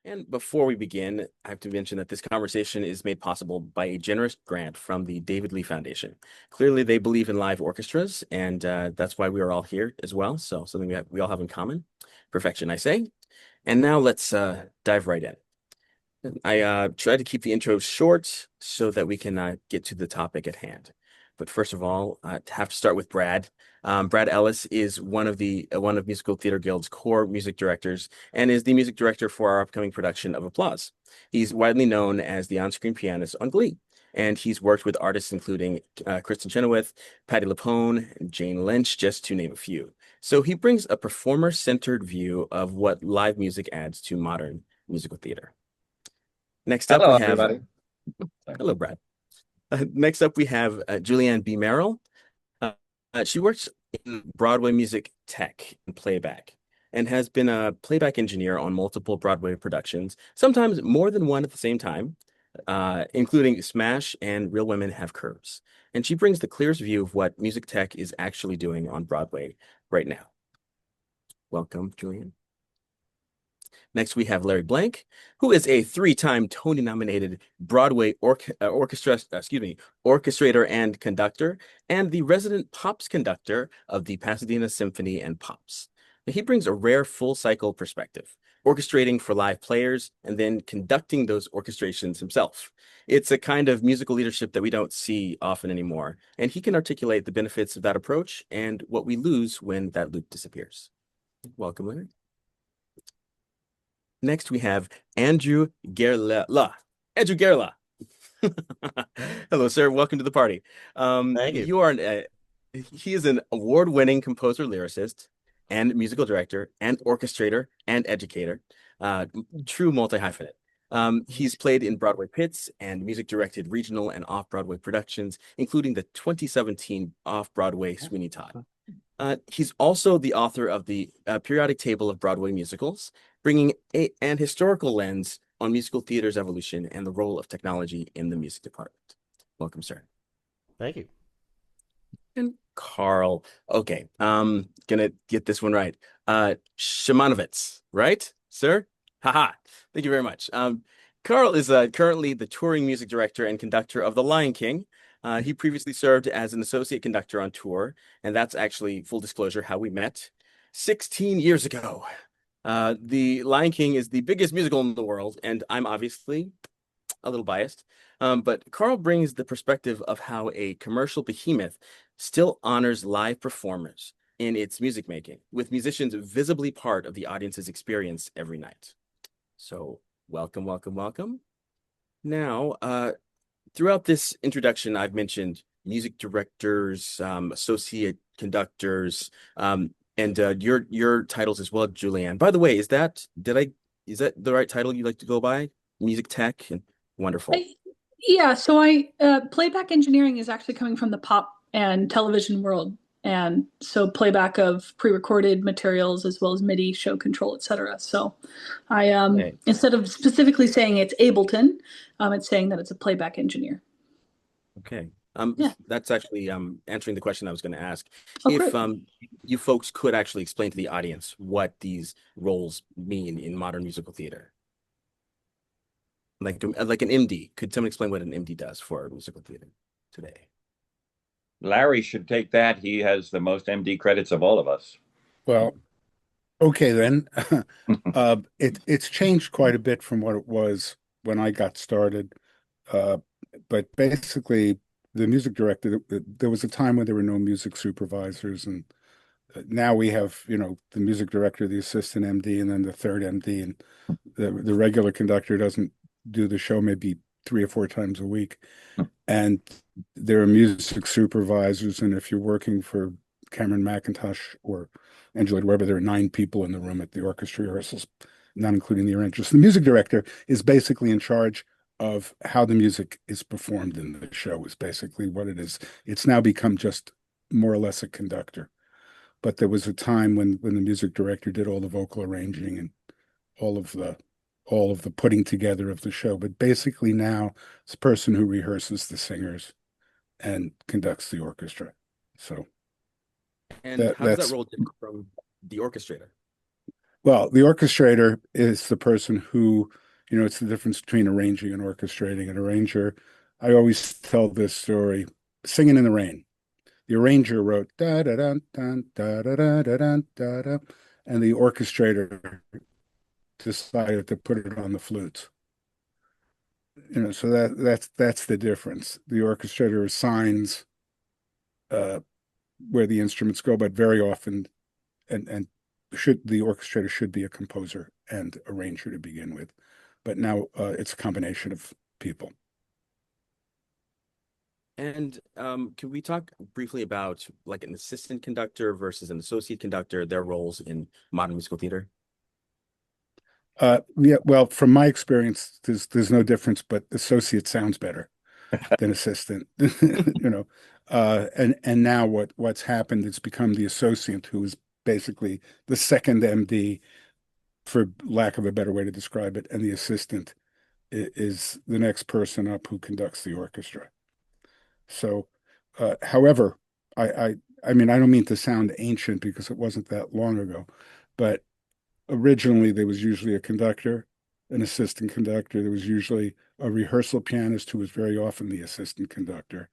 And before we begin, I have to mention that this conversation is made possible by a generous grant from the David Lee Foundation. Clearly, they believe in live orchestras, and that's why we are all here as well. So something that we all have in common. Perfection, I say. And now let's dive right in. I tried to keep the intro short so that we can get to the topic at hand. But first of all, I have to start with Brad. Brad Ellis is one of Musical Theater Guild's core music directors and is the music director for our upcoming production of Applause. He's widely known as the on-screen pianist on Glee, and he's worked with artists including Kristen Chenoweth, Patti LuPone, and Jane Lynch, just to name a few. So he brings a performer-centered view of what live music adds to modern musical theater. Next up, Hello, we have everybody. hello, Brad. Next up, we have Julianne B. Merrill. She works in Broadway music tech and playback and has been a playback engineer on multiple Broadway productions, sometimes more than one at the same time, including Smash and Real Women Have Curves. And she brings the clearest view of what music tech is actually doing on Broadway right now. Welcome, Julianne. Next, we have Larry Blank, who is a three-time Tony-nominated Broadway orchestrator and conductor, and the resident Pops conductor of the Pasadena Symphony and Pops. He brings a rare full-cycle perspective, orchestrating for live players and then conducting those orchestrations himself. It's a kind of musical leadership that we don't see often anymore, and he can articulate the benefits of that approach and what we lose when that loop disappears. Welcome, Larry. Next, we have Andrew Gerle. Andrew Gerle. Hello, sir. Welcome to the party. Thank you. He is an award-winning composer, lyricist, and musical director, and orchestrator, and educator. True multi-hyphenate. He's played in Broadway pits and music-directed regional and off-Broadway productions, including the 2017 off-Broadway Sweeney Todd. He's also the author of the periodic table of Broadway musicals, bringing an historical lens on musical theater's evolution and the role of technology in the music department. Welcome, sir. Thank you. And Karl. Okay, gonna get this one right. Shymanovitz, right, sir? Haha. Thank you very much. Karl is currently the touring music director and conductor of The Lion King. He previously served as an associate conductor on tour, and that's actually, full disclosure, how we met 16 years ago. The Lion King is the biggest musical in the world, and I'm obviously a little biased. But Karl brings the perspective of how a commercial behemoth still honors live performers in its music making, with musicians visibly part of the audience's experience every night. So welcome, welcome, welcome. Now, throughout this introduction, I've mentioned music directors, associate conductors, and your titles as well, Julianne. By the way, is that the right title you like to go by? Music tech and wonderful. Yeah, so I playback engineering is actually coming from the pop and television world, and so playback of pre-recorded materials as well as MIDI, show control, etc. So I instead of specifically saying it's Ableton, it's saying that it's a playback engineer. Okay. Yeah. That's actually answering the question I was going to ask. Oh, If great. You folks could actually explain to the audience what these roles mean in modern musical theater. Like an MD. Could someone explain what an MD does for musical theater today? Larry should take that. He has the most MD credits of all of us. Well, okay then. It's changed quite a bit from what it was when I got started. But basically, the music director, there was a time when there were no music supervisors, and now we have, the music director, the assistant MD, and then the third MD, and the regular conductor doesn't do the show maybe 3 or 4 times a week. And there are music supervisors, and if you're working for Cameron McIntosh or Angela Weber, there are 9 people in the room at the orchestra rehearsals, not including the arrangers. The music director is basically in charge of how the music is performed in the show, is basically what it is. It's now become just more or less a conductor. But there was a time when the music director did all the vocal arranging and all of the putting together of the show. But basically now it's a person who rehearses the singers and conducts the orchestra. So And how does that role differ from the orchestrator? Well, the orchestrator is the person who, it's the difference between arranging and orchestrating. An arranger, I always tell this story, Singing in the Rain. The arranger wrote da da da da da da da da da da da, and the orchestrator decided to put it on the flutes. So that's the difference. The orchestrator assigns uh, where the instruments go, but very often, and should the orchestrator should be a composer and arranger to begin with, but now it's a combination of people. And can we talk briefly about like an assistant conductor versus an associate conductor, their roles in modern musical theater? Yeah, well, from my experience, there's no difference, but associate sounds better than assistant. And now what's happened, it's become the associate who is basically the second MD, for lack of a better way to describe it, and the assistant is the next person up who conducts the orchestra. So, however, I, I I mean, I don't mean to sound ancient because it wasn't that long ago, but originally there was usually a conductor, an assistant conductor. There was usually a rehearsal pianist who was very often the assistant conductor.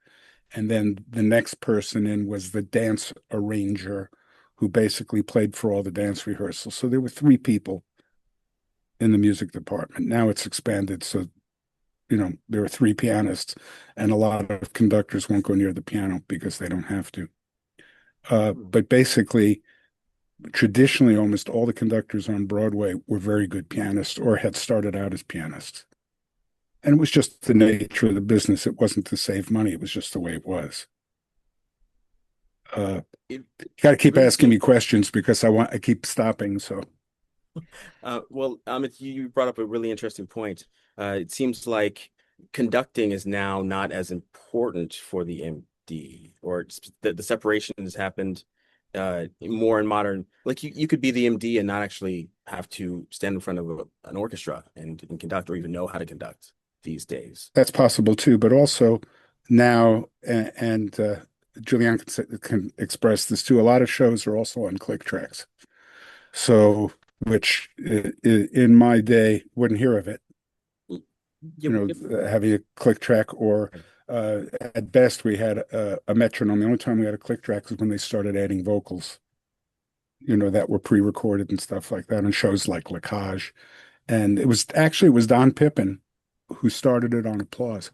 And then the next person in was the dance arranger who basically played for all the dance rehearsals. So there were three people in the music department. Now it's expanded. So, there are three pianists, and a lot of conductors won't go near the piano because they don't have to. But basically, traditionally, almost all the conductors on Broadway were very good pianists or had started out as pianists. And it was just the nature of the business. It wasn't to save money. It was just the way it was. It You got to keep really asking me seems, questions because I keep stopping. So well, you brought up a really interesting point. It seems like conducting is now not as important for the MD, or the separation has happened more in modern. Like you could be the MD and not actually have to stand in front of an orchestra and conduct or even know how to conduct these days. that's possible too. But also now, and Julianne can express this too, a lot of shows are also on click tracks. So, which in my day wouldn't hear of it, Yeah, having a click track, or at best we had a metronome. The only time we had a click track is when they started adding vocals, that were pre-recorded and stuff like that on shows like La Cage. And it was Don Pippin who started it on Applause.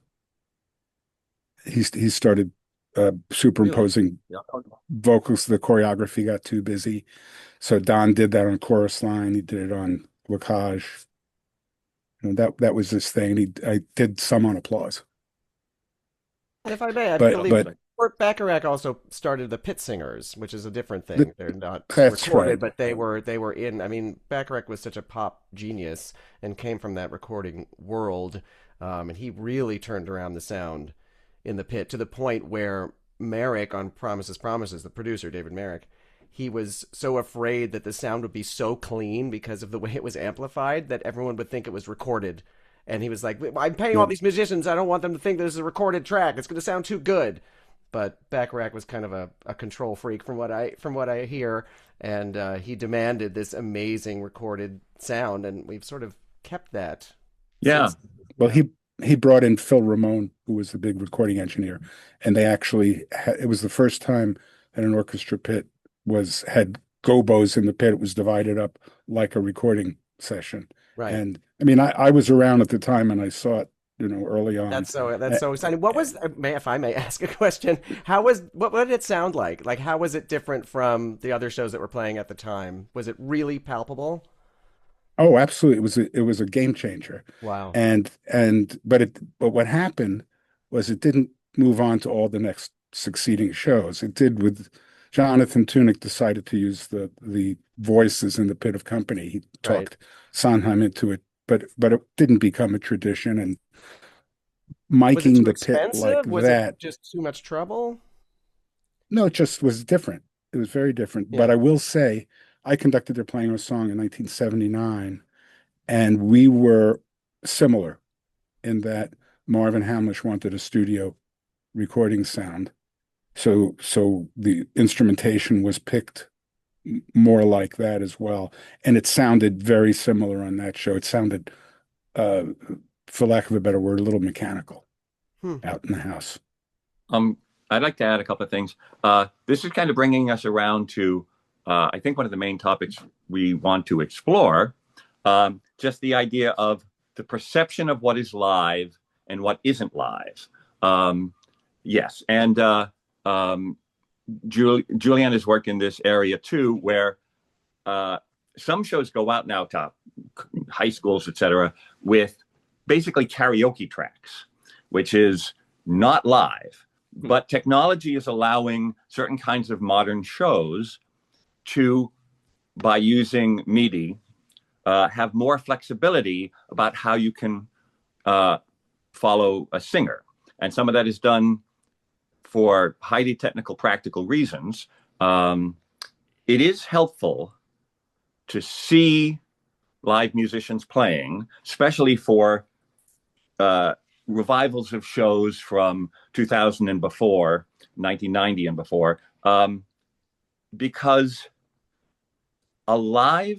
He started really. superimposing Yeah. vocals. The choreography got too busy. So Don did that on Chorus Line. He did it on La Cage. That was his thing. I did some on Applause. And if I may, I But believe Okay. but Burt Bacharach also started the Pit Singers, which is a different th thing. They're not that's recorded, right. but they were in. I mean, Bacharach was such a pop genius and came from that recording world, and he really turned around the sound in the pit to the point where Merrick on Promises, Promises, the producer David Merrick, he was so afraid that the sound would be so clean because of the way it was amplified that everyone would think it was recorded. And he was like, I'm paying all Yeah. these musicians. I don't want them to think this is a recorded track. It's going to sound too good. But Bacharach was kind of a control freak from what I hear, and he demanded this amazing recorded sound, and we've sort of kept that Yeah. since. Well, Yeah, he brought in Phil Ramone, who was the big recording engineer, and they actually it was the first time that an orchestra pit had gobos in the pit. It was divided up like a recording session. right. And I mean, I was around at the time and I saw it, early on. That's so exciting. What was if I may ask a question? What did it sound like? Like how was it different from the other shows that were playing at the time? Was it really palpable? Oh, absolutely. It was a game changer. Wow. But what happened was it didn't move on to all the next succeeding shows. It did with Jonathan Tunick decided to use the voices in the Pit of Company. He Right. talked Sondheim into it, but it didn't become a tradition. And Was it miking too the pit like expensive? Was it that, just too much trouble? no, it just was different. It was very different. But Yeah. I will say, I conducted their playing of a song in 1979, and we were similar in that Marvin Hamlish wanted a studio recording sound. So the instrumentation was picked more like that as well. And it sounded very similar on that show. It sounded, uh, for lack of a better word, a little mechanical Hmm. out in the house. Um, I'd like to add a couple of things. This is kind of bringing us around to, I think, one of the main topics we want to explore, just the idea of the perception of what is live and what isn't live. Um, yes, and Julianne has worked in this area too, where uh, some shows go out now to high schools, et cetera, with basically karaoke tracks, which is not live. But technology is allowing certain kinds of modern shows to, by using MIDI, have more flexibility about how you can uh, follow a singer. And some of that is done for highly technical, practical reasons. Um, it is helpful to see live musicians playing, especially for uh, revivals of shows from 2000 and before, 1990 and before, because a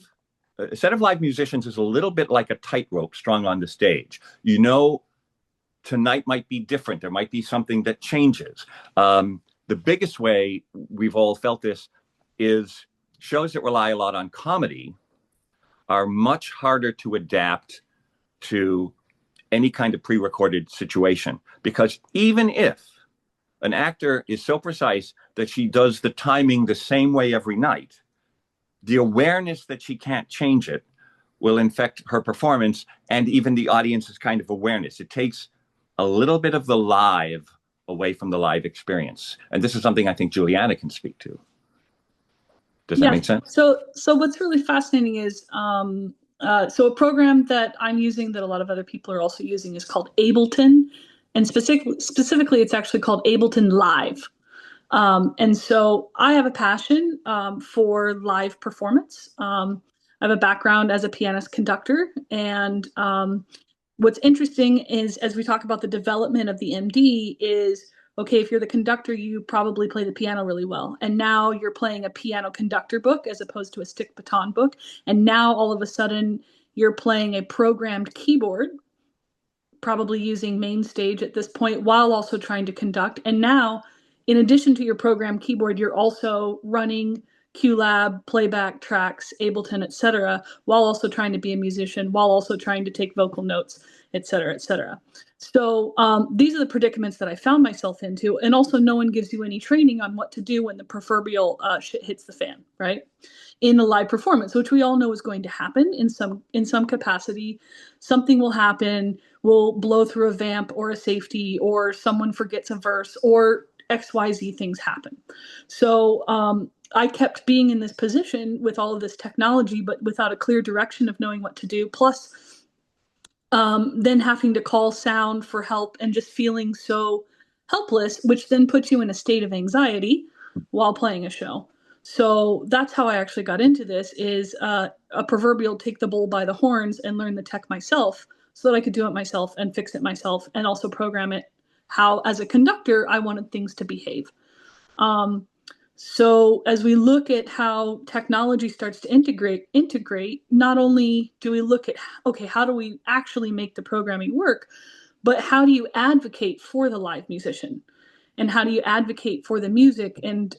set of live musicians is a little bit like a tightrope strung on the stage. You know, tonight might be different. There might be something that changes. The biggest way we've all felt this is shows that rely a lot on comedy are much harder to adapt to any kind of pre-recorded situation, because even if an actor is so precise that she does the timing the same way every night, the awareness that she can't change it will infect her performance and even the audience's kind of awareness. It takes a little bit of the live away from the live experience. And this is something I think Juliana can speak to. Does that Yeah. make sense? So what's really fascinating is so a program that I'm using that a lot of other people are also using is called Ableton, and specifically it's actually called Ableton Live. And so I have a passion for live performance. I have a background as a pianist conductor, and what's interesting is as we talk about the development of the MD is okay, if you're the conductor, you probably play the piano really well. And now you're playing a piano conductor book as opposed to a stick baton book. And now all of a sudden you're playing a programmed keyboard, probably using main stage at this point while also trying to conduct. And now, in addition to your programmed keyboard, you're also running QLab, playback tracks, Ableton, etc., while also trying to be a musician, while also trying to take vocal notes, etc., etc. So these are the predicaments that I found myself into, and also no one gives you any training on what to do when the proverbial shit hits the fan, right? In a live performance, which we all know is going to happen in some capacity. Something will happen, will blow through a vamp or a safety, or someone forgets a verse, or XYZ things happen. So I kept being in this position with all of this technology, but without a clear direction of knowing what to do. Plus, then having to call sound for help and just feeling so helpless, which then puts you in a state of anxiety while playing a show. So that's how I actually got into this is a proverbial take the bull by the horns and learn the tech myself so that I could do it myself and fix it myself and also program it how, as a conductor, I wanted things to behave. Um, so as we look at how technology starts to integrate, not only do we look at, okay, how do we actually make the programming work, but how do you advocate for the live musician? And how do you advocate for the music? And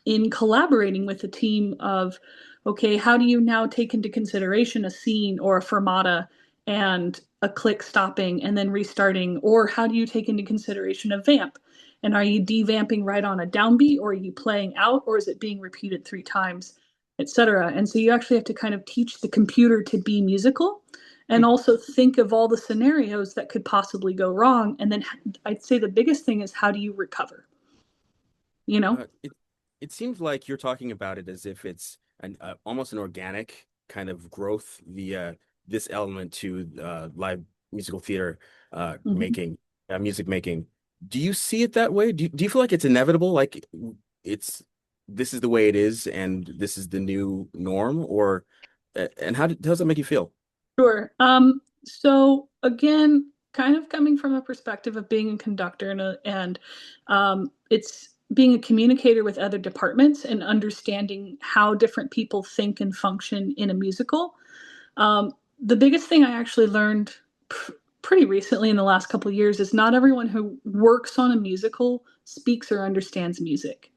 in collaborating with a team of, okay, how do you now take into consideration a scene or a fermata and a click stopping and then restarting? Or how do you take into consideration a vamp? And are you devamping right on a downbeat, or are you playing out, or is it being repeated 3 times, etc.? And so you actually have to kind of teach the computer to be musical and also think of all the scenarios that could possibly go wrong. And then I'd say the biggest thing is how do you recover? You know? It seems like you're talking about it as if it's an almost an organic kind of growth via this element to live musical theater Mhm. making, music making. Do you see it that way? Do you feel like it's inevitable? Like it's this is the way it is, and this is the new norm, or and how does that make you feel? Sure. So again, kind of coming from a perspective of being a conductor and it's being a communicator with other departments and understanding how different people think and function in a musical. The biggest thing I actually learned pretty recently in the last couple of years is not everyone who works on a musical speaks or understands music.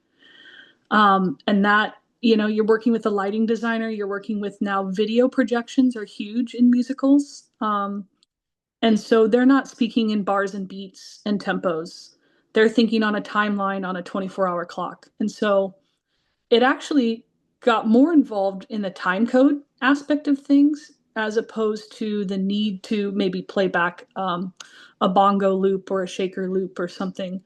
And that, you're working with a lighting designer, you're working with now video projections are huge in musicals. And so they're not speaking in bars and beats and tempos. They're thinking on a timeline on a 24-hour clock. And so it actually got more involved in the time code aspect of things as opposed to the need to maybe play back a bongo loop or a shaker loop or something.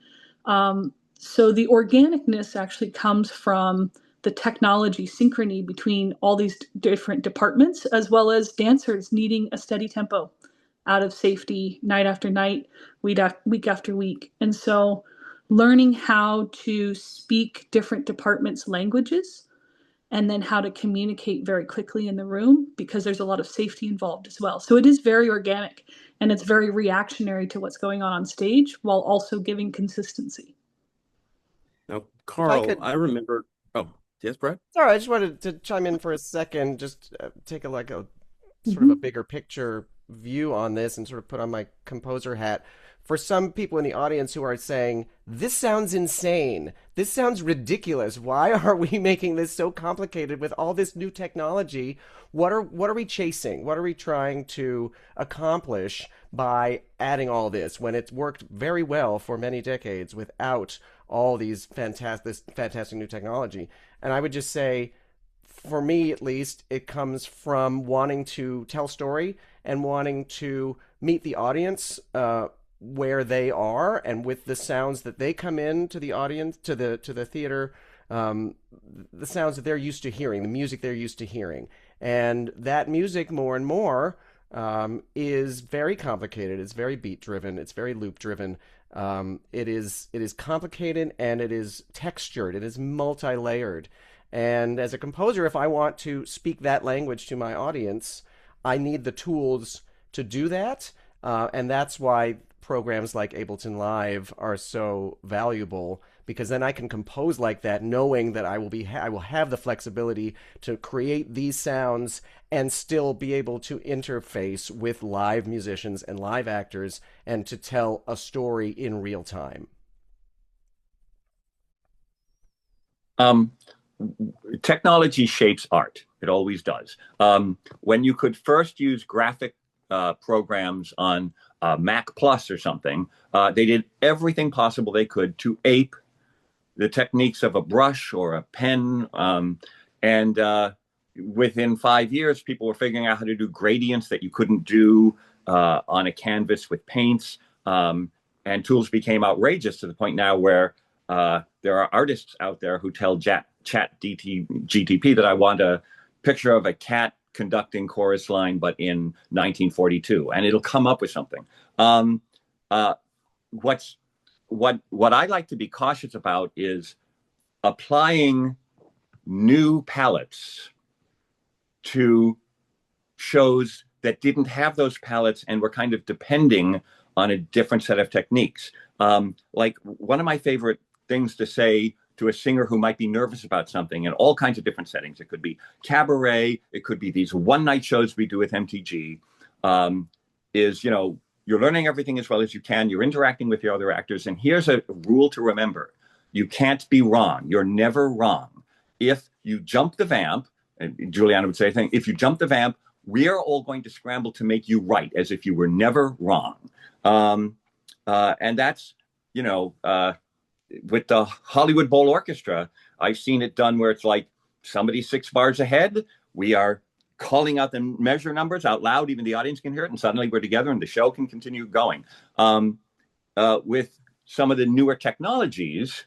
So the organicness actually comes from the technology synchrony between all these different departments, as well as dancers needing a steady tempo out of safety night after night, week after week. And so learning how to speak different departments' languages and then how to communicate very quickly in the room, because there's a lot of safety involved as well. So it is very organic and it's very reactionary to what's going on stage while also giving consistency. Now, If I Karl, could, I remember. Oh, yes, Brad? sorry, I just wanted to chime in for a second, just take a sort of a Mm-hmm. bigger picture view on this and sort of put on my composer hat. For some people in the audience who are saying, this sounds insane. This sounds ridiculous. Why are we making this so complicated with all this new technology? What are we chasing? What are we trying to accomplish by adding all this when it's worked very well for many decades without all these fantastic new technology? And I would just say, for me at least, it comes from wanting to tell story and wanting to meet the audience where they are and with the sounds that they come in to the audience, to the theater, the sounds that they're used to hearing, the music they're used to hearing. And that music, more and more, is very complicated. It's very beat driven. It's very loop driven. It is complicated and it is textured. It is multi-layered. And as a composer, if I want to speak that language to my audience, I need the tools to do that. And that's why programs like Ableton Live are so valuable, because then I can compose like that, knowing that I will have the flexibility to create these sounds and still be able to interface with live musicians and live actors and to tell a story in real time. Um, Technology shapes art. It always does. When you could first use graphic programs on Mac Plus or something, they did everything possible they could to ape the techniques of a brush or a pen. And within 5 years, people were figuring out how to do gradients that you couldn't do on a canvas with paints. And tools became outrageous to the point now where there are artists out there who tell GTP that I want a picture of a cat conducting chorus line, but in 1942, and it'll come up with something. What I like to be cautious about is applying new palettes to shows that didn't have those palettes and were kind of depending on a different set of techniques. Like one of my favorite things to say to a singer who might be nervous about something in all kinds of different settings. It could be cabaret. It could be these one-night shows we do with MTG. Is, you're learning everything as well as you can. You're interacting with your other actors. And here's a rule to remember. You can't be wrong. You're never wrong. If you jump the vamp, and Juliana would say, if you jump the vamp, we are all going to scramble to make you right, as if you were never wrong. And that's, with the Hollywood Bowl Orchestra, I've seen it done where it's like somebody's 6 bars ahead. We are calling out the measure numbers out loud. Even the audience can hear it. And suddenly we're together and the show can continue going. With some of the newer technologies,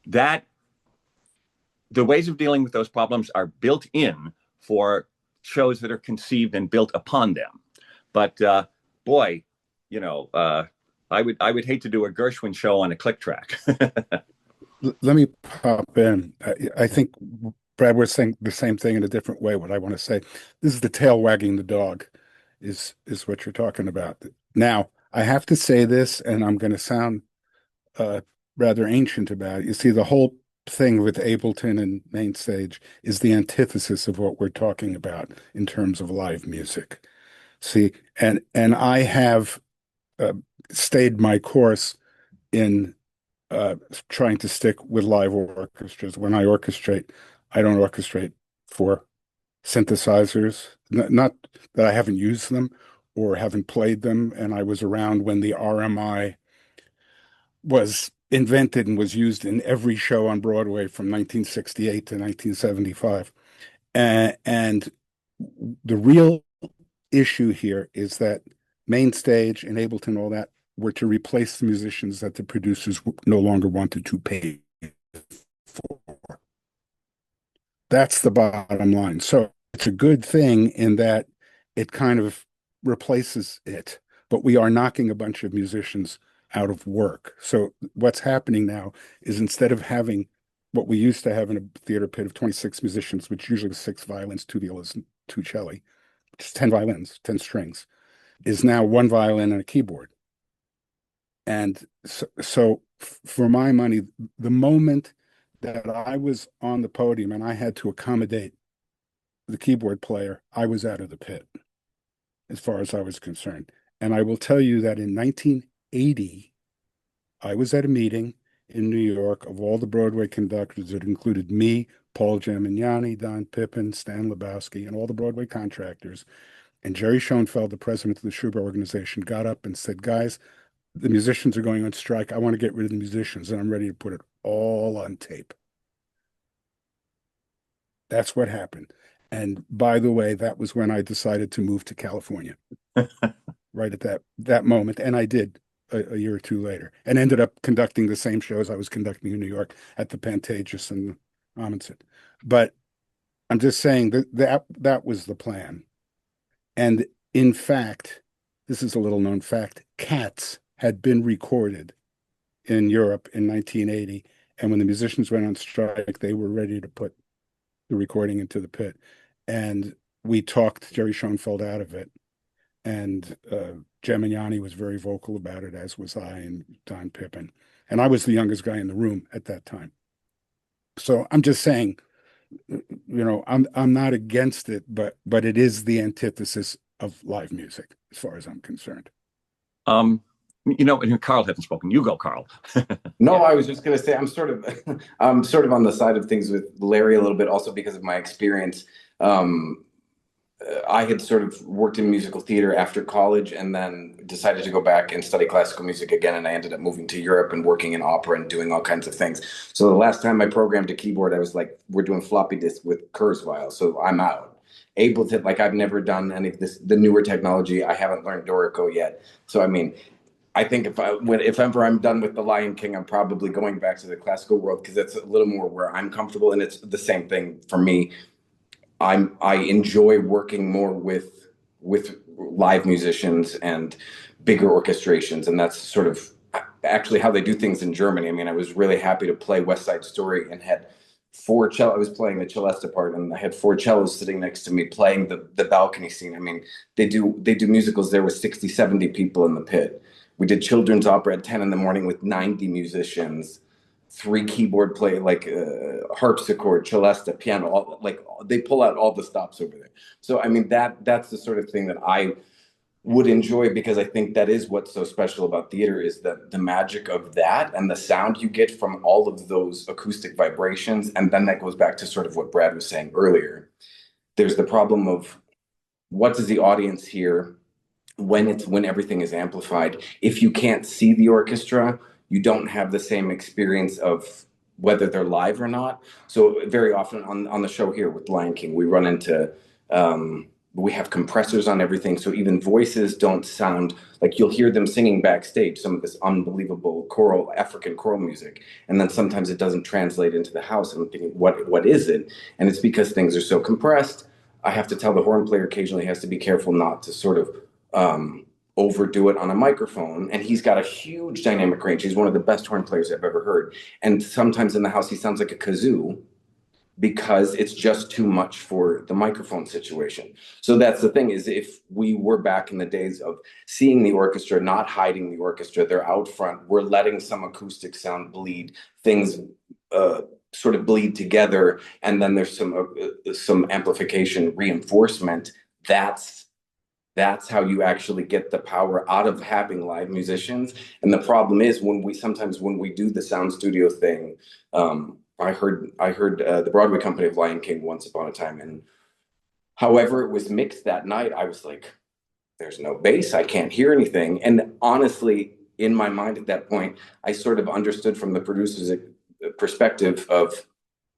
that the ways of dealing with those problems are built in for shows that are conceived and built upon them. But boy, I would hate to do a Gershwin show on a click track. Let me pop in. I think Brad was saying the same thing in a different way. What I want to say, this is the tail wagging the dog, is what you're talking about. Now, I have to say this, and I'm going to sound rather ancient about it. You see, the whole thing with Ableton and Mainstage is the antithesis of what we're talking about in terms of live music. See, and I have uh, stayed my course in trying to stick with live orchestras. When I orchestrate, I don't orchestrate for synthesizers. Not that I haven't used them or haven't played them, and I was around when the RMI was invented and was used in every show on Broadway from 1968 to 1975. And the real issue here is that Mainstage and Ableton, all that, were to replace the musicians that the producers no longer wanted to pay for. That's the bottom line. So it's a good thing in that it kind of replaces it, but we are knocking a bunch of musicians out of work. So what's happening now is instead of having what we used to have in a theater pit of 26 musicians, which usually was six violins, two violas, and two cello, which is 10 violins, 10 strings, is now one violin and a keyboard. And so for my money, the moment that I was on the podium and I had to accommodate the keyboard player, I was out of the pit as far as I was concerned. And I will tell you that in 1980, I was at a meeting in New York of all the Broadway conductors that included me, Paul Gemignani, Don Pippin, Stan Lebowski, and all the Broadway contractors. And Jerry Schoenfeld, the president of the Schubert organization, got up and said, guys, the musicians are going on strike. I want to get rid of the musicians, and I'm ready to put it all on tape. That's what happened. And by the way, that was when I decided to move to California, right at that moment. And I did a year or two later, and ended up conducting the same shows I was conducting in New York at the Pantages and Amundsen. But I'm just saying that was the plan. And in fact, this is a little known fact, Cats had been recorded in Europe in 1980. And when the musicians went on strike, they were ready to put the recording into the pit. And we talked Jerry Schoenfeld out of it. And Gemignani was very vocal about it, as was I and Don Pippin. And I was the youngest guy in the room at that time. So I'm just saying, I'm not against it, but it is the antithesis of live music, as far as I'm concerned. And Karl hasn't spoken. You go, Karl. No, I was just going to say I'm sort of I'm sort of on the side of things with Larry a little bit, also because of my experience. I had sort of worked in musical theater after college and then decided to go back and study classical music again. And I ended up moving to Europe and working in opera and doing all kinds of things. So the last time I programmed a keyboard, I was like, we're doing floppy disk with Kurzweil. So I'm out. Ableton, like I've never done any of this, the newer technology. I haven't learned Dorico yet. So, I mean, I think if ever I'm done with The Lion King, I'm probably going back to the classical world because it's a little more where I'm comfortable. And it's the same thing for me. I enjoy working more with live musicians and bigger orchestrations, and that's sort of actually how they do things in Germany. I mean, I was really happy to play West Side Story and had four cello. I was playing the cellista part, and I had four cellos sitting next to me playing the balcony scene. I mean, they do musicals there with 60, 70 people in the pit. We did children's opera at 10 in the morning with 90 musicians, three keyboard play, like harpsichord, celesta, piano, they pull out all the stops over there. So I mean that's the sort of thing that I would enjoy, because I think that is what's so special about theater, is that the magic of that and the sound you get from all of those acoustic vibrations. And then that goes back to sort of what Brad was saying earlier. There's the problem of what does the audience hear when everything is amplified. If you can't see the orchestra, you don't have the same experience of whether they're live or not. So very often on the show here with Lion King, we run into we have compressors on everything, so even voices don't sound like, you'll hear them singing backstage some of this unbelievable choral, African choral music, and then sometimes it doesn't translate into the house, and I'm thinking, what is it? And it's because things are so compressed. I have to tell the horn player occasionally has to be careful not to sort of overdo it on a microphone. And he's got a huge dynamic range. He's one of the best horn players I've ever heard. And sometimes in the house, he sounds like a kazoo. because it's just too much for the microphone situation. So that's the thing, is if we were back in the days of seeing the orchestra, not hiding the orchestra, they're out front, we're letting some acoustic sound bleed, things sort of bleed together, and then there's some amplification reinforcement. That's how you actually get the power out of having live musicians. And the problem is when we do the sound studio thing, I heard the Broadway company of Lion King once upon a time, and however it was mixed that night, I was like, there's no bass, I can't hear anything. And honestly, in my mind at that point, I sort of understood from the producer's perspective of,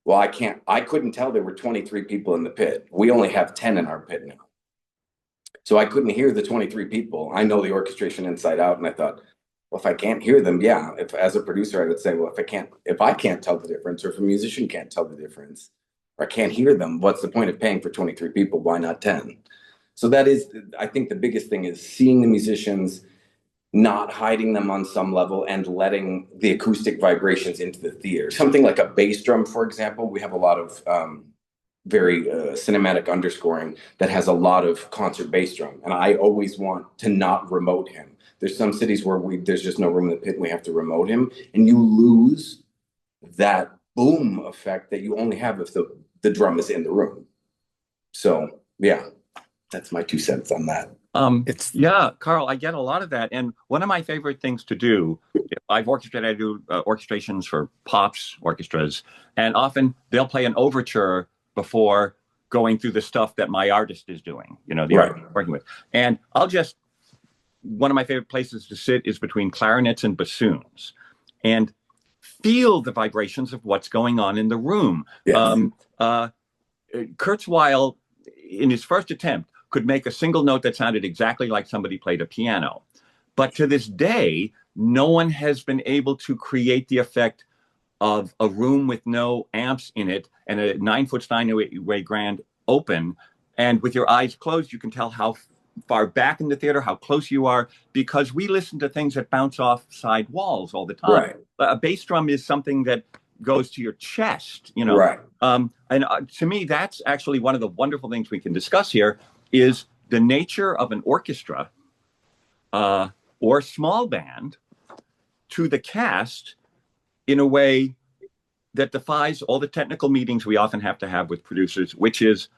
well, I couldn't tell there were 23 people in the pit. We only have 10 in our pit now. So I couldn't hear the 23 people. I know the orchestration inside out. And I thought, well, if I can't hear them, yeah, if as a producer, I would say, well, if I can't tell the difference, or if a musician can't tell the difference, or I can't hear them, what's the point of paying for 23 people? Why not 10? So that is, I think the biggest thing is seeing the musicians, not hiding them on some level, and letting the acoustic vibrations into the theater. Something like a bass drum, for example, we have a lot of very cinematic underscoring that has a lot of concert bass drum. And I always want to not remote him. There's some cities where there's just no room in the pit and we have to remote him. And you lose that boom effect that you only have if the drum is in the room. So yeah, that's my 2 cents on that. Yeah, Karl, I get a lot of that. And one of my favorite things to do, I do orchestrations for pops orchestras, and often they'll play an overture before going through the stuff that my artist is doing, the Right. artist I'm working with. And one of my favorite places to sit is between clarinets and bassoons and feel the vibrations of what's going on in the room. Yes. Kurzweil, in his first attempt, could make a single note that sounded exactly like somebody played a piano. But to this day, no one has been able to create the effect of a room with no amps in it and a 9-foot Steinway grand open. And with your eyes closed, you can tell how far back in the theater, how close you are, because we listen to things that bounce off side walls all the time. Right. A bass drum is something that goes to your chest, Right. And to me, that's actually one of the wonderful things we can discuss here is the nature of an orchestra or small band to the cast in a way that defies all the technical meetings we often have to have with producers, which is,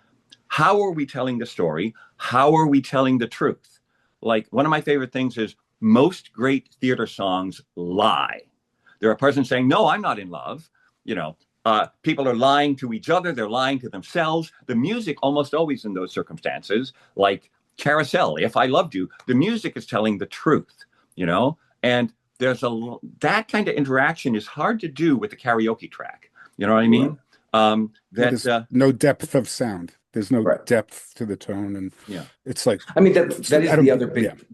how are we telling the story? How are we telling the truth? Like, one of my favorite things is most great theater songs lie. There are a person saying, no, I'm not in love. People are lying to each other. They're lying to themselves. The music almost always in those circumstances, like Carousel, If I Loved You, the music is telling the truth, and there's that kind of interaction is hard to do with the karaoke track. You know what I mean? There's no depth of sound. There's no Right. depth to the tone, and it's like, I mean, that is the other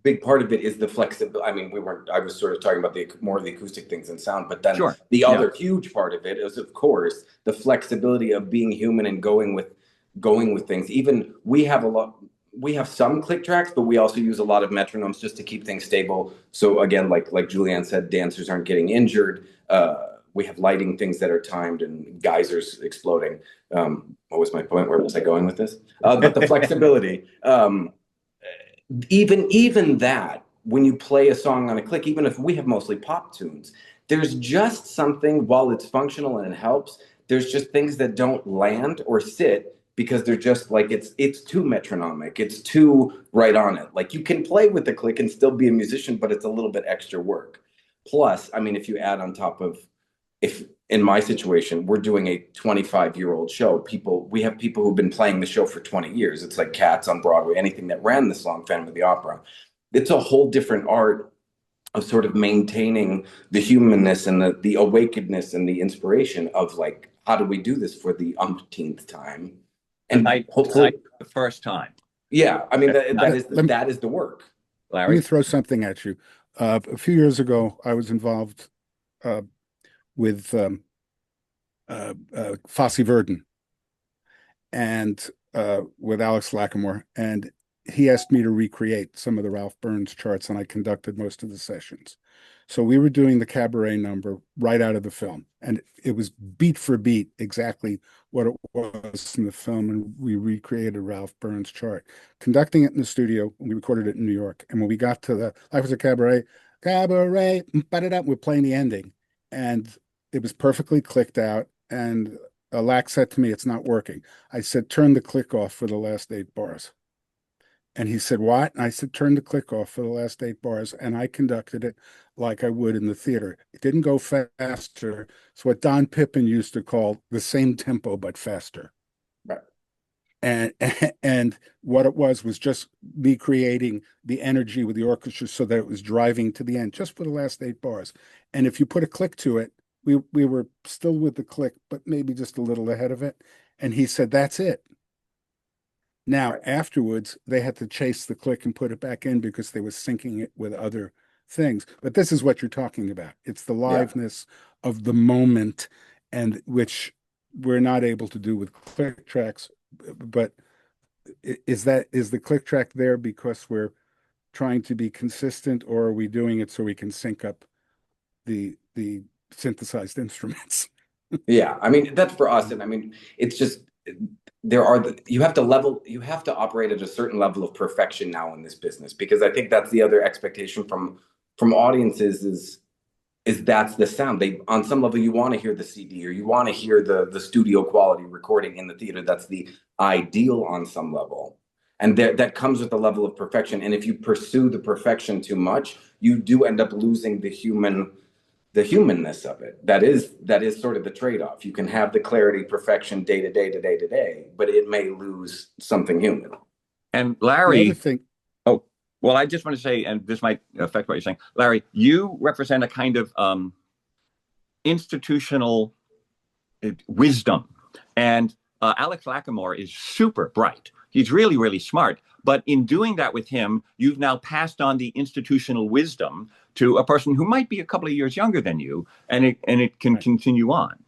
big part of it is the flexibility. I mean, I was sort of talking about more of the acoustic things and sound, but then the other huge part of it is, of course, the flexibility of being human and going with things. Even we have some click tracks, but we also use a lot of metronomes just to keep things stable. So again, like Julianne said, dancers aren't getting injured. We have lighting things that are timed and geysers exploding. What was my point? Where was I going with this? But the flexibility, even that, when you play a song on a click, even if we have mostly pop tunes, there's just something, while it's functional and it helps, there's just things that don't land or sit because they're just like, it's too metronomic. It's too right on it. Like, you can play with the click and still be a musician, but it's a little bit extra work. Plus, I mean, if you add on top of, if in my situation, we're doing a 25-year-old show, we have people who've been playing the show for 20 years. It's like Cats on Broadway, anything that ran this long, Phantom of the Opera. It's a whole different art of sort of maintaining the humanness and the awakenedness and the inspiration of, like, how do we do this for the umpteenth time? And hopefully the first time. Yeah, I mean, that is the work. Larry? Let me throw something at you. A few years ago, I was involved with Fosse Verdon and with Alex Lacamoire, and he asked me to recreate some of the Ralph Burns charts, and I conducted most of the sessions. So we were doing the cabaret number right out of the film, and it was beat for beat exactly what it was in the film, and we recreated Ralph Burns' chart, conducting it in the studio. We recorded it in New York, and when we got to the Life was a Cabaret, cabaret, we're playing the ending, and it was perfectly clicked out. And Lack said to me, "It's not working." I said, "Turn the click off for the last 8 bars." And he said, "What?" And I said, "Turn the click off for the last 8 bars." And I conducted it like I would in the theater. It didn't go faster. It's what Don Pippin used to call the same tempo, but faster. Right. And and what it was just me creating the energy with the orchestra so that it was driving to the end just for the last 8 bars. And if you put a click to it, we were still with the click, but maybe just a little ahead of it. And he said, "That's it." Now, Right. afterwards, they had to chase the click and put it back in because they were syncing it with other things. But this is what you're talking about. It's the Yeah. liveness of the moment, and which we're not able to do with click tracks. But is the click track there because we're trying to be consistent, or are we doing it so we can sync up the synthesized instruments? Yeah, I mean that's for us, and I mean it's just you have to operate at a certain level of perfection now in this business because I think that's the other expectation from audiences is that's the sound they on some level you want to hear the CD or you want to hear the studio quality recording in the theater. That's the ideal on some level, and that comes with a level of perfection. And if you pursue the perfection too much, you do end up losing the humanness of it. That is sort of the trade-off. You can have the clarity, perfection, day to day to day to day, but it may lose something human. And The other Larry, thing, oh, well, I just want to say, and this might affect what you're saying, Larry, you represent a kind of institutional wisdom. And Alex Lacamoire is super bright. He's really, really smart. But in doing that with him, you've now passed on the institutional wisdom to a person who might be a couple of years younger than you, and it can right. continue on.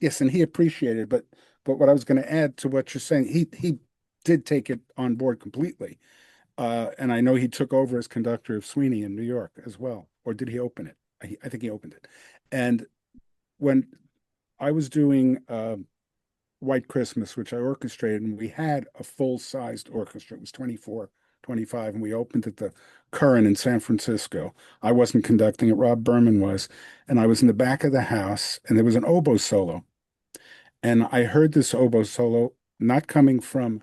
Yes, and he appreciated, but what I was going to add to what you're saying, he did take it on board completely. And I know he took over as conductor of Sweeney in New York as well. Or did he open it? I think he opened it. And when I was doing White Christmas, which I orchestrated, and we had a full-sized orchestra. It was 24, 25, and we opened at the Curran in San Francisco. I wasn't conducting it, Rob Berman was. And I was in the back of the house, and there was an oboe solo. And I heard this oboe solo not coming from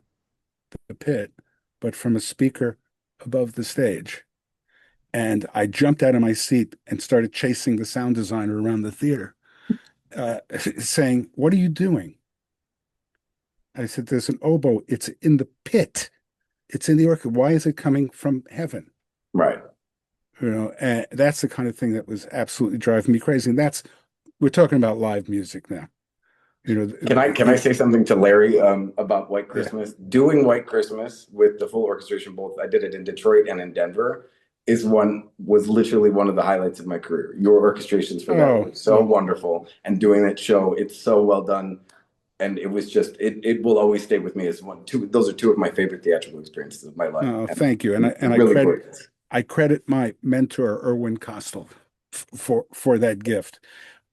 the pit, but from a speaker above the stage. And I jumped out of my seat and started chasing the sound designer around the theater, saying, "What are you doing?" I said, "There's an oboe. It's in the pit. It's in the orchestra. Why is it coming from heaven?" Right. And that's the kind of thing that was absolutely driving me crazy. And we're talking about live music now. Can I say something to Larry about White Yeah. Christmas? Doing White Christmas with the full orchestration, both I did it in Detroit and in Denver, was literally one of the highlights of my career. Your orchestrations for that were so Well, wonderful, and doing that show, it's so well done, and it was just it will always stay with me as two. Those are two of my favorite theatrical experiences of my life. no, And thank you. And really gorgeous. I credit my mentor, Erwin Kostel, for that gift.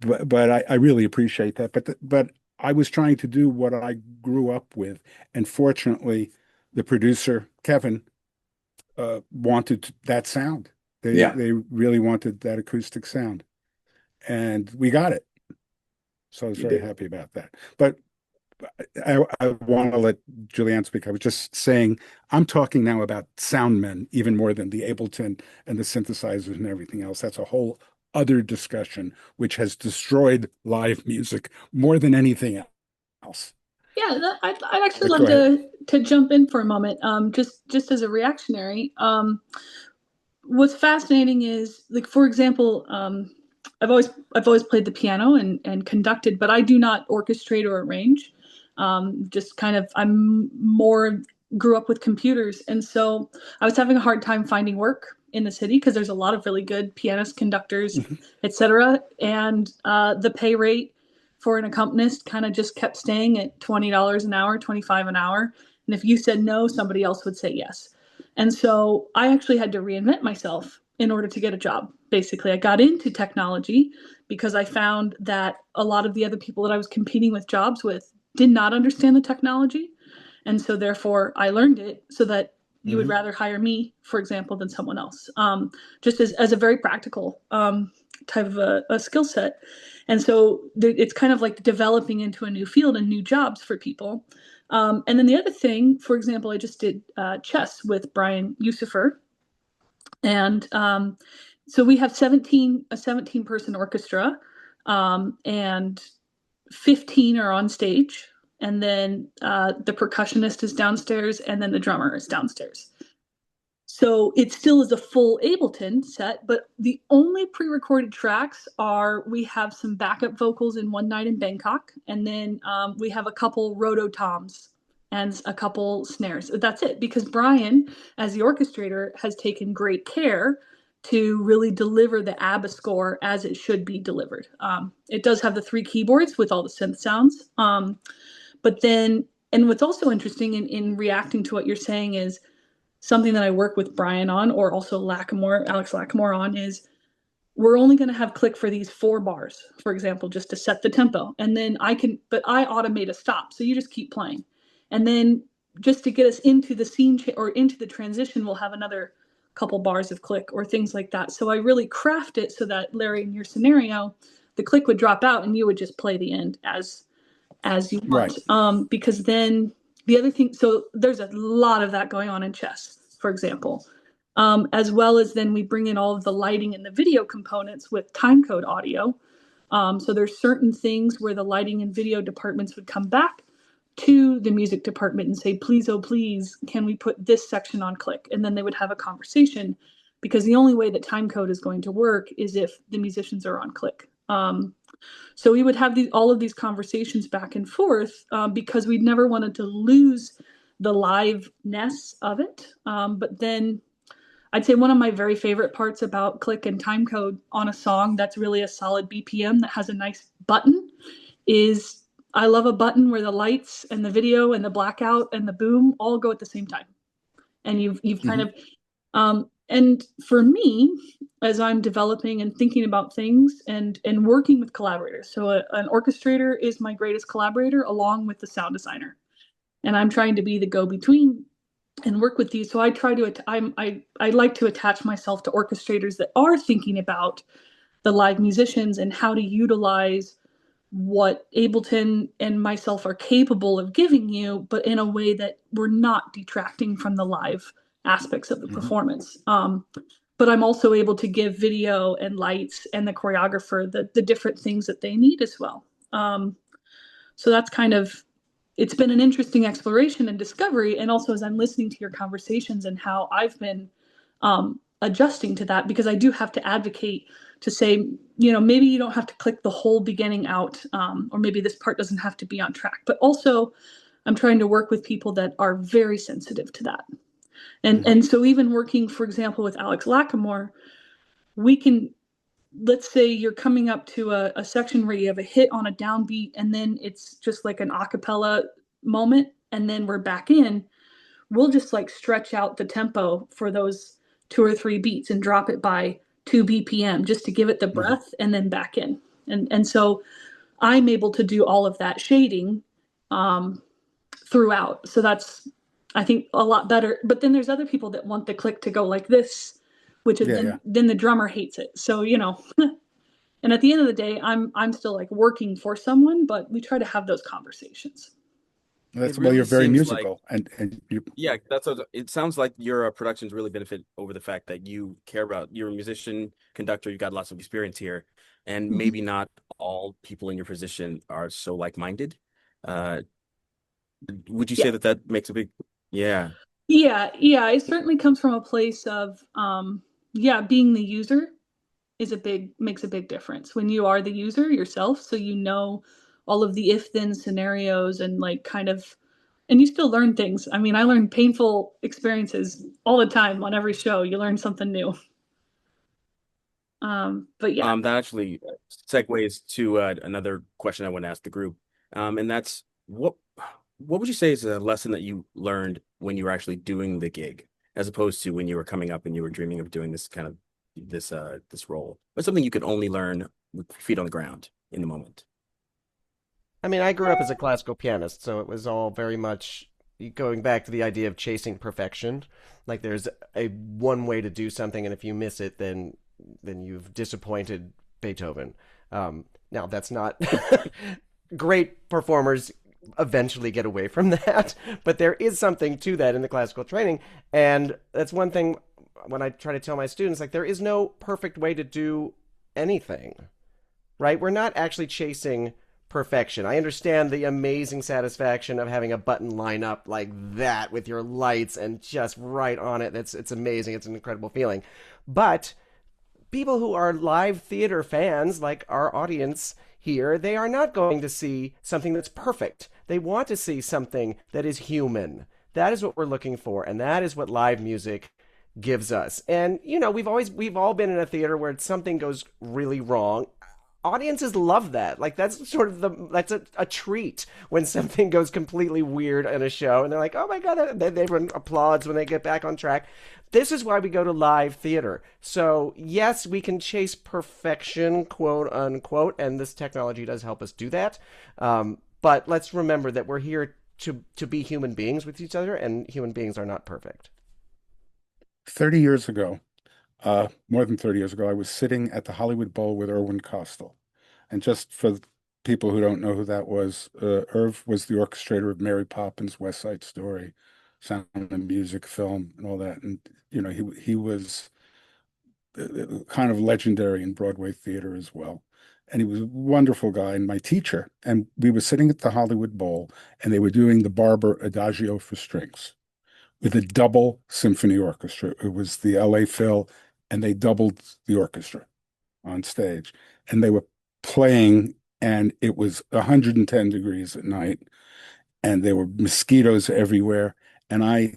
But I really appreciate that. But I was trying to do what I grew up with, and fortunately, the producer Kevin wanted that sound. Yeah, They really wanted that acoustic sound, and we got it. So I was you very did. happy about that. But I want to let Julianne speak. I was just saying, I'm talking now about sound men even more than the Ableton and the synthesizers and everything else. That's a whole other discussion, which has destroyed live music more than anything else. Yeah, I'd actually But love go ahead. to jump in for a moment. Just as a reactionary. What's fascinating is, like, for example, I've always played the piano and conducted, but I do not orchestrate or arrange. Just kind of, I'm more grew up with computers, and so I was having a hard time finding work in the city because there's a lot of really good pianists, conductors, etc. And the pay rate for an accompanist kind of just kept staying at $20 an hour, 25 an hour. And if you said no, somebody else would say yes. And so I actually had to reinvent myself in order to get a job. Basically, I got into technology because I found that a lot of the other people that I was competing with jobs with did not understand the technology. And so therefore I learned it so that you would rather hire me, for example, than someone else. Just as a very practical type of a skill set. And so it's kind of like developing into a new field and new jobs for people. And then the other thing, for example, I just did chess with Brian Yusufer. And so we have a 17 person orchestra, and 15 are on stage. And then the percussionist is downstairs, and then the drummer is downstairs. So it still is a full Ableton set, but the only pre-recorded tracks are we have some backup vocals in One Night in Bangkok, and then we have a couple rototoms and a couple snares. That's it, because Brian, as the orchestrator, has taken great care to really deliver the ABBA score as it should be delivered. It does have the 3 keyboards with all the synth sounds, but then, and what's also interesting in reacting to what you're saying is, something that I work with Brian on, or also Alex Lackamore on, is we're only going to have click for these 4 bars, for example, just to set the tempo. And then I automate a stop. So you just keep playing. And then just to get us into the scene or into the transition, we'll have another couple bars of click or things like that. So I really craft it so that, Larry, in your scenario, the click would drop out and you would just play the end as you want. Right. Because then the other thing, so there's a lot of that going on in chess, for example, as well as then we bring in all of the lighting and the video components with timecode audio. So there's certain things where the lighting and video departments would come back to the music department and say, please, oh, please, can we put this section on click? And then they would have a conversation, because the only way that timecode is going to work is if the musicians are on click. So we would have all of these conversations back and forth, because we'd never wanted to lose the liveness of it. But then I'd say one of my very favorite parts about click and timecode on a song that's really a solid BPM that has a nice button is, I love a button where the lights and the video and the blackout and the boom all go at the same time. And you've kind of, and for me, as I'm developing and thinking about things and working with collaborators, so an orchestrator is my greatest collaborator along with the sound designer, and I'm trying to be the go-between and work with these. So I try to I like to attach myself to orchestrators that are thinking about the live musicians and how to utilize what Ableton and myself are capable of giving you, but in a way that we're not detracting from the live aspects of the performance. But I'm also able to give video and lights and the choreographer the different things that they need as well. So that's kind of, it's been an interesting exploration and discovery. And also as I'm listening to your conversations and how I've been adjusting to that, because I do have to advocate to say, maybe you don't have to click the whole beginning out, or maybe this part doesn't have to be on track. But also I'm trying to work with people that are very sensitive to that. And so even working, for example, with Alex Lackamore, we can, let's say you're coming up to a section where you have a hit on a downbeat, and then it's just like an a cappella moment, and then we're back in. We'll just like stretch out the tempo for those 2 or 3 beats and drop it by 2 BPM just to give it the breath, and then back in. And so I'm able to do all of that shading throughout. So that's, I think, a lot better. But then there's other people that want the click to go like this, which is then the drummer hates it. So, and at the end of the day, I'm still like working for someone, but we try to have those conversations. That's why you're very musical, and you. Yeah, that's what it sounds like. Your productions really benefit over the fact that you care about. You're a musician, conductor. You've got lots of experience here, and maybe not all people in your position are so like-minded. Would you say that makes a big? Yeah. It certainly comes from a place of being the user makes a big difference when you are the user yourself. So all of the if-then scenarios and like kind of, and you still learn things. I mean, I learn painful experiences all the time on every show. You learn something new. But yeah. That actually segues to another question I want to ask the group. And that's what would you say is a lesson that you learned when you were actually doing the gig, as opposed to when you were coming up and you were dreaming of doing this kind of this role? What's something you could only learn with feet on the ground in the moment? I mean, I grew up as a classical pianist, so it was all very much going back to the idea of chasing perfection. Like there's a one way to do something, and if you miss it, then you've disappointed Beethoven. Now that's not great performers eventually get away from that, but there is something to that in the classical training, and that's one thing when I try to tell my students, like there is no perfect way to do anything, right? We're not actually chasing perfection. I understand the amazing satisfaction of having a button line up like that with your lights and just right on it. It's amazing. It's an incredible feeling. But people who are live theater fans, like our audience here, they are not going to see something that's perfect. They want to see something that is human. That is what we're looking for, and that is what live music gives us. And you know, we've all been in a theater where something goes really wrong. Audiences love that. Like that's sort of that's a treat when something goes completely weird in a show, and they're like, "Oh my god!" They everyone applauds when they get back on track. This is why we go to live theater. So yes, we can chase perfection, quote unquote, and this technology does help us do that. But let's remember that we're here to be human beings with each other, and human beings are not perfect. 30 years ago, more than 30 years ago, I was sitting at the Hollywood Bowl with Irwin Costal. And just for people who don't know who that was, Irv was the orchestrator of Mary Poppins, West Side Story, Sound and Music, film, and all that. And you know, he was kind of legendary in Broadway theater as well. And he was a wonderful guy and my teacher. And we were sitting at the Hollywood Bowl, and they were doing the Barber Adagio for strings with a double symphony orchestra. It was the LA Phil, and they doubled the orchestra on stage. And they were playing, and it was 110 degrees at night, and there were mosquitoes everywhere. And I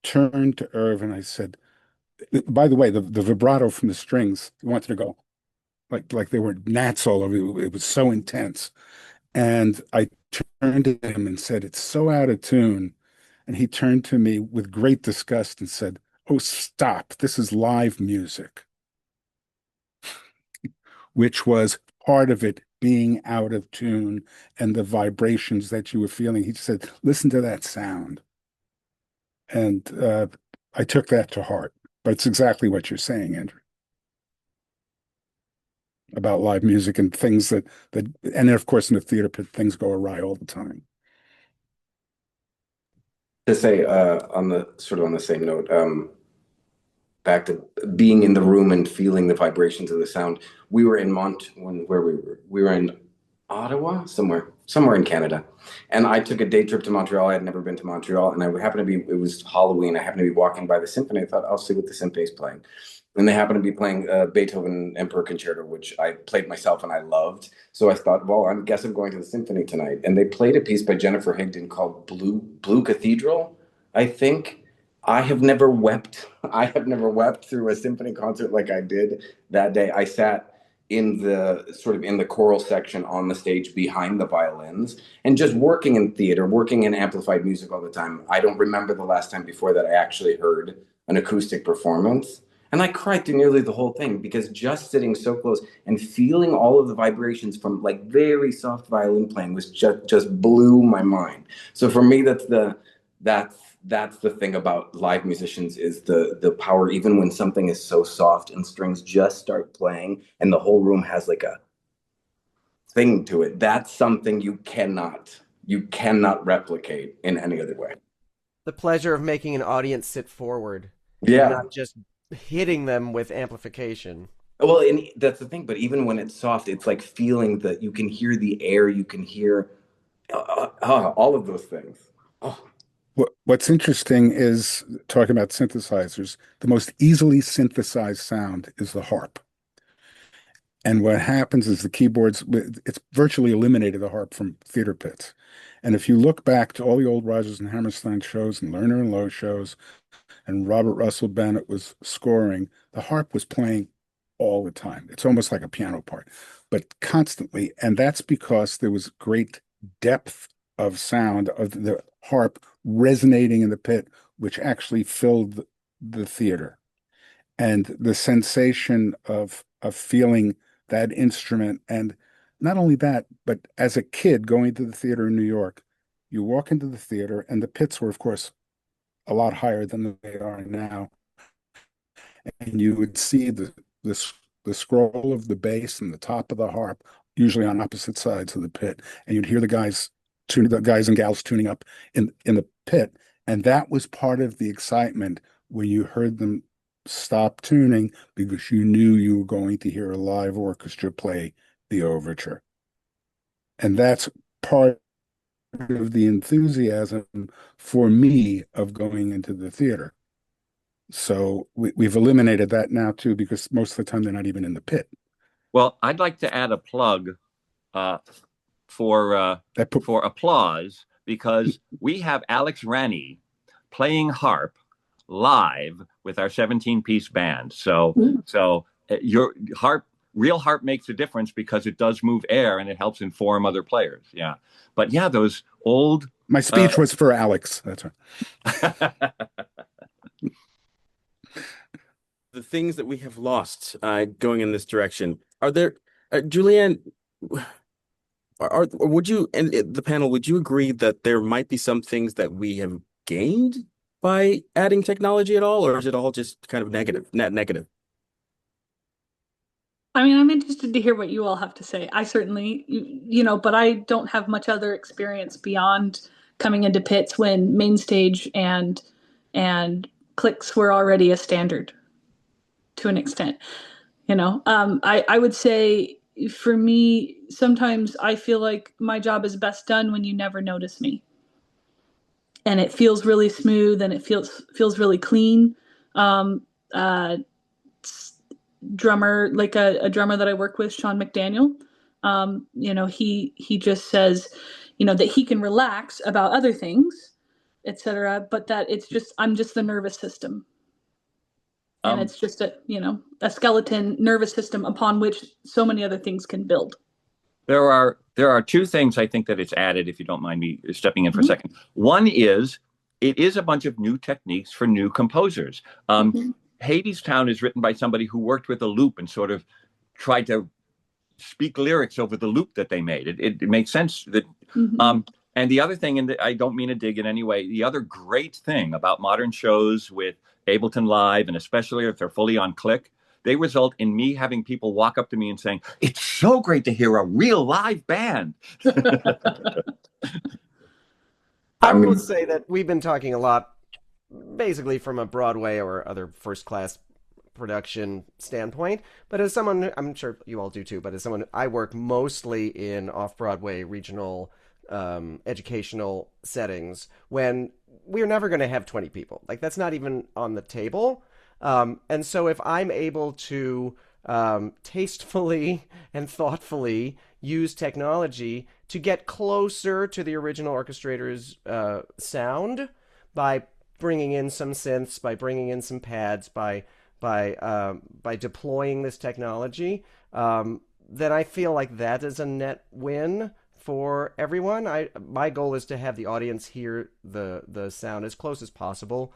turned to Irv and I said, by the way, the vibrato from the strings wanted to go like there were gnats all over. It was so intense. And I turned to him and said, "It's so out of tune." And he turned to me with great disgust and said, "Oh, stop. This is live music," which was part of it being out of tune and the vibrations that you were feeling. He said, "Listen to that sound." And I took that to heart. But it's exactly what you're saying, Andrew, about live music and things and of course, in the theater pit, things go awry all the time. To say on the sort of on the same note, back to being in the room and feeling the vibrations of the sound. We were in where we were in Ottawa, somewhere in Canada, and I took a day trip to Montreal. I had never been to Montreal, and I happened to be. It was Halloween. I happened to be walking by the symphony. I thought I'll see what the symphony is playing, and they happened to be playing Beethoven Emperor Concerto, which I played myself and I loved. So I thought, well, I guess I'm going to the symphony tonight. And they played a piece by Jennifer Higdon called Blue Cathedral, I think. I have never wept. I have never wept through a symphony concert like I did that day. I sat in the choral section on the stage behind the violins, and just working in theater, working in amplified music all the time. I don't remember the last time before that I actually heard an acoustic performance. And I cried through nearly the whole thing because just sitting so close and feeling all of the vibrations from like very soft violin playing was just blew my mind. So for me, that's that's the thing about live musicians is the power, even when something is so soft and strings just start playing and the whole room has like a thing to it. That's something you cannot replicate in any other way. The pleasure of making an audience sit forward and Yeah. not just hitting them with amplification. Well, and that's the thing, but even when it's soft, it's like feeling that you can hear the air, you can hear all of those things. Oh, What's interesting is talking about synthesizers, the most easily synthesized sound is the harp. And what happens is the keyboards, it's virtually eliminated the harp from theater pits. And if you look back to all the old Rodgers and Hammerstein shows and Lerner and Loewe shows, and Robert Russell Bennett was scoring, the harp was playing all the time. It's almost like a piano part, but constantly. And that's because there was great depth of sound of the harp resonating in the pit, which actually filled the theater. And the sensation of feeling that instrument. And not only that, but as a kid going to the theater in New York, you walk into the theater and the pits were, of course, a lot higher than they are now. And you would see the scroll of the bass and the top of the harp, usually on opposite sides of the pit, and you'd hear the guys and gals tuning up in the pit, and that was part of the excitement when you heard them stop tuning because you knew you were going to hear a live orchestra play the overture, and that's part of the enthusiasm for me of going into the theater. So we've eliminated that now too, because most of the time they're not even in the pit. Well, I'd like to add a plug uh, for applause, because we have Alex Rani playing harp live with our 17-piece band. So your real harp makes a difference because it does move air and it helps inform other players. Yeah, but yeah, those old. My speech was for Alex. That's right. The things that we have lost going in this direction. Are there, Julianne, or would you, and the panel, would you agree that there might be some things that we have gained by adding technology at all, or is it all just kind of net negative? I mean, I'm interested to hear what you all have to say. I certainly, but I don't have much other experience beyond coming into pits when main stage and clicks were already a standard to an extent. I would say for me, sometimes I feel like my job is best done when you never notice me, and it feels really smooth and it feels really clean. Um, uh, Drummer, like a drummer that I work with, Sean McDaniel, he just says, that he can relax about other things, etc., but that I'm just the nervous system, and it's just a skeleton nervous system upon which so many other things can build. There are two things I think that it's added, if you don't mind me stepping in for a second. One is it is a bunch of new techniques for new composers. Hadestown is written by somebody who worked with a loop and sort of tried to speak lyrics over the loop that they made. It makes sense that. And the other thing, and I don't mean to dig in any way, the other great thing about modern shows with Ableton Live, and especially if they're fully on click, they result in me having people walk up to me and saying, "It's so great to hear a real live band." I will say that we've been talking a lot, basically from a Broadway or other first-class production standpoint, but as someone, I'm sure you all do too, but as someone, I work mostly in off-Broadway regional educational settings when we're never going to have 20 people. Like, that's not even on the table. And so if I'm able to tastefully and thoughtfully use technology to get closer to the original orchestrator's sound by bringing in some synths, by bringing in some pads, by deploying this technology, then I feel like that is a net win for everyone. My goal is to have the audience hear the sound as close as possible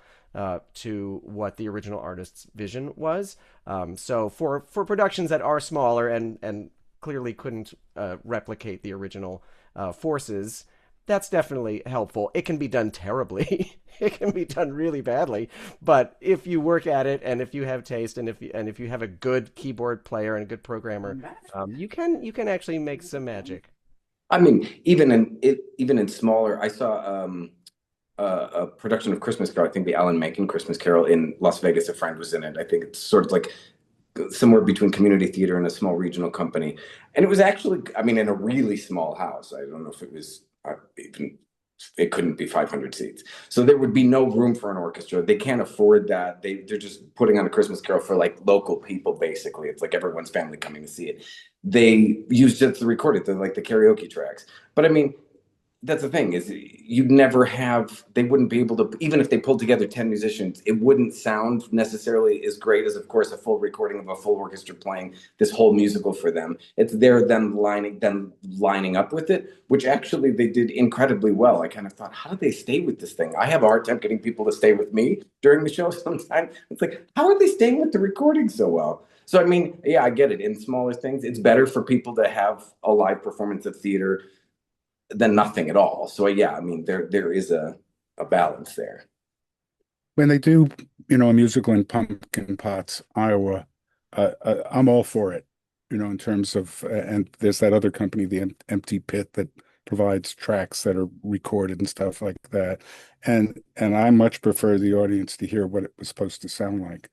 to what the original artist's vision was. So for productions that are smaller and clearly couldn't replicate the original forces, that's definitely helpful. It can be done terribly. It can be done really badly. But if you work at it, and if you have taste, and if you have a good keyboard player and a good programmer, you can actually make some magic. I mean, even in smaller, I saw a production of Christmas Carol. I think the Alan Menken Christmas Carol in Las Vegas. A friend was in it. I think it's sort of like somewhere between community theater and a small regional company. And it was actually, I mean, in a really small house. I don't know if it was even, it couldn't be 500 seats. So there would be no room for an orchestra. They can't afford that. They're just putting on a Christmas Carol for like local people, basically. It's like everyone's family coming to see it. They used it to record it. They're like the karaoke tracks. But I mean, that's the thing is you'd never have, they wouldn't be able to, even if they pulled together 10 musicians, it wouldn't sound necessarily as great as, of course, a full recording of a full orchestra playing this whole musical for them. It's them lining up with it, which actually they did incredibly well. I kind of thought, how did they stay with this thing? I have a hard time getting people to stay with me during the show sometimes. It's like, how are they staying with the recording so well? So, I mean, yeah, I get it. In smaller things, it's better for people to have a live performance of theater than nothing at all. So yeah, I mean there is a balance there. When they do, a musical in Pumpkin Pots, Iowa, I'm all for it. In terms of, and there's that other company, the Empty Pit, that provides tracks that are recorded and stuff like that. And I much prefer the audience to hear what it was supposed to sound like.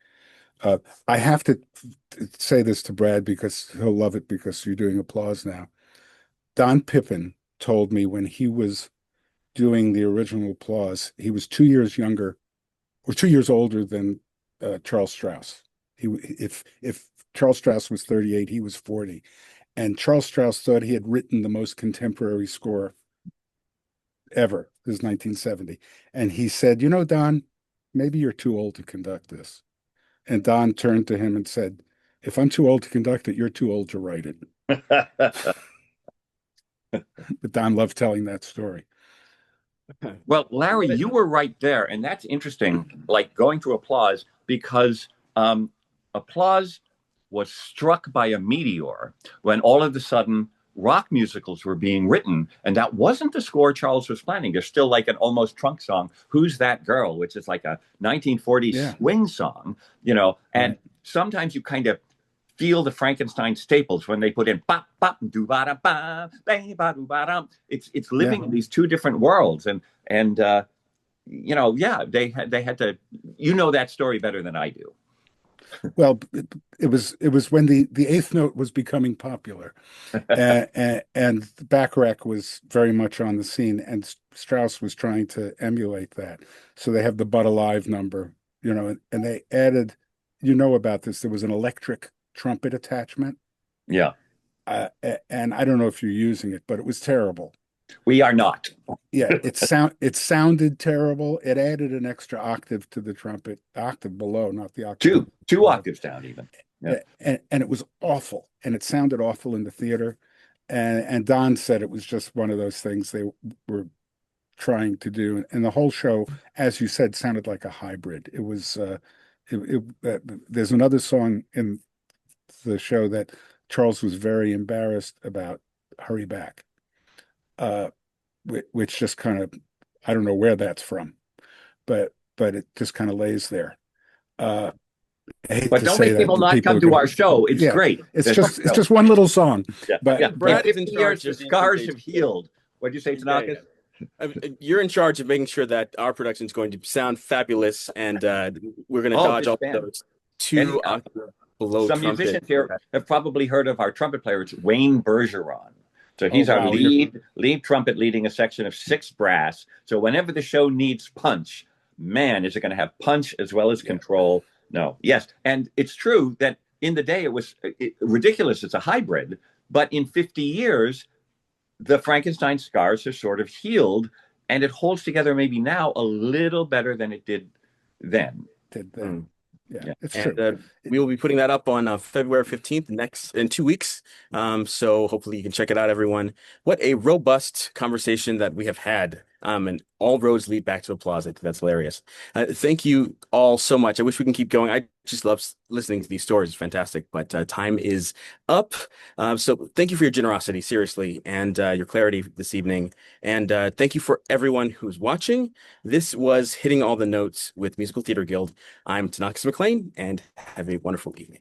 I have to say this to Brad because he'll love it because you're doing applause now. Don Pippin told me when he was doing the original applause, he was 2 years younger or 2 years older than Charles Strauss. If Charles Strauss was 38, he was 40. And Charles Strauss thought he had written the most contemporary score ever. This is 1970. And he said, Don, maybe you're too old to conduct this. And Don turned to him and said, if I'm too old to conduct it, you're too old to write it. But Don loved telling that story. Well, Larry, you were right there, and that's interesting. Like going to applause because applause was struck by a meteor when all of a sudden rock musicals were being written, and that wasn't the score Charles was planning. There's still like an almost trunk song, "Who's That Girl," which is like a 1940s swing song, and sometimes you kind of feel the Frankenstein staples when they put in bop bop do ba da ba ba do ba da. It's living in these two different worlds, and they had to. That story better than I do. Well, it was when the eighth note was becoming popular, and Bacharach was very much on the scene, and Strauss was trying to emulate that. So they have the But Alive number, and they added, about this. There was an electric trumpet attachment. Yeah. And I don't know if you're using it, but it was terrible. We are not. Yeah, it sounded terrible. It added an extra octave to the trumpet, octave below, not the octave. Two octaves down even. Yeah. And it was awful. And it sounded awful in the theater. And Don said it was just one of those things they were trying to do. And the whole show, as you said, sounded like a hybrid. It was there's another song in the show that Charles was very embarrassed about, Hurry Back, which just kind of, I don't know where that's from, but it just kind of lays there. But don't make people not come to our show. It's great. It's just one little song. Yeah. But Brad is in charge. The scars have healed. What'd you say, Tonoccus? You're in charge of making sure that our production is going to sound fabulous, and we're going to dodge all those two below. Some musicians here have probably heard of our trumpet player. It's Wayne Bergeron. So he's our lead trumpet, leading a section of 6 brass. So whenever the show needs punch, man, is it going to have punch as well as control? No. Yes. And it's true that in the day it was ridiculous. It's a hybrid. But in 50 years, the Frankenstein scars have sort of healed, and it holds together maybe now a little better than it did then. Yeah, it's true. We will be putting that up on February 15th in 2 weeks. So hopefully you can check it out, everyone. What a robust conversation that we have had. And all roads lead back to applause. I think that's hilarious. Thank you all so much. I wish we can keep going. I just love listening to these stories. It's fantastic. But time is up. So thank you for your generosity, seriously, and your clarity this evening. And thank you for everyone who's watching. This was Hitting All the Notes with Musical Theater Guild. I'm Tonoccus McClain, and have a wonderful evening.